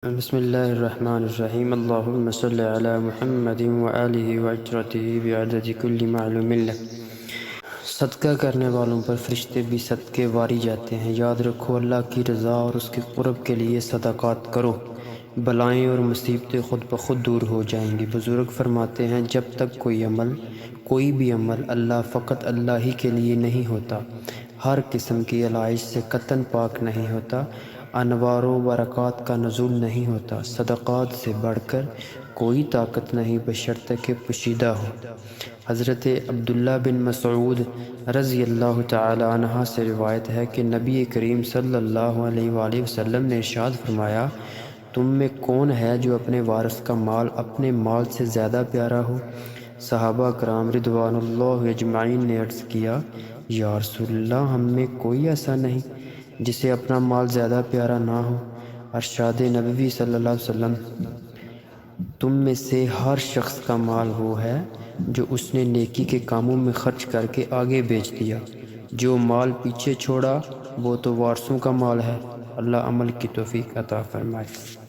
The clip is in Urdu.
بسم اللہ الرحمن الرحیم اللہم صلی علی محمد وآلہ وعترتہ بعدد کل معلوم لک۔ صدقہ کرنے والوں پر فرشتے بھی صدقے واری جاتے ہیں۔ یاد رکھو اللہ کی رضا اور اس کے قرب کے لیے صدقات کرو، بلائیں اور مصیبتیں خود بخود دور ہو جائیں گی۔ بزرگ فرماتے ہیں جب تک کوئی بھی عمل فقط اللہ ہی کے لیے نہیں ہوتا، ہر قسم کی علائش سے قطعاً پاک نہیں ہوتا، انوار و برکات کا نزول نہیں ہوتا، صدقات سے بڑھ کر کوئی طاقت نہیں بشرط کہ پوشیدہ ہو۔ حضرت عبداللہ بن مسعود رضی اللہ تعالی عنہ سے روایت ہے کہ نبی کریم صلی اللہ علیہ وآلہ وسلم نے ارشاد فرمایا، تم میں کون ہے جو اپنے وارث کا مال اپنے مال سے زیادہ پیارا ہو؟ صحابہ کرام رضوان اللہ اجمعین نے عرض کیا، یا رسول اللہ، ہم میں کوئی ایسا نہیں جسے اپنا مال زیادہ پیارا نہ ہو۔ ارشاد نبوی صلی اللہ علیہ وسلم، تم میں سے ہر شخص کا مال وہ ہے جو اس نے نیکی کے کاموں میں خرچ کر کے آگے بیچ دیا، جو مال پیچھے چھوڑا وہ تو وارثوں کا مال ہے۔ اللہ عمل کی توفیق عطا فرمائے۔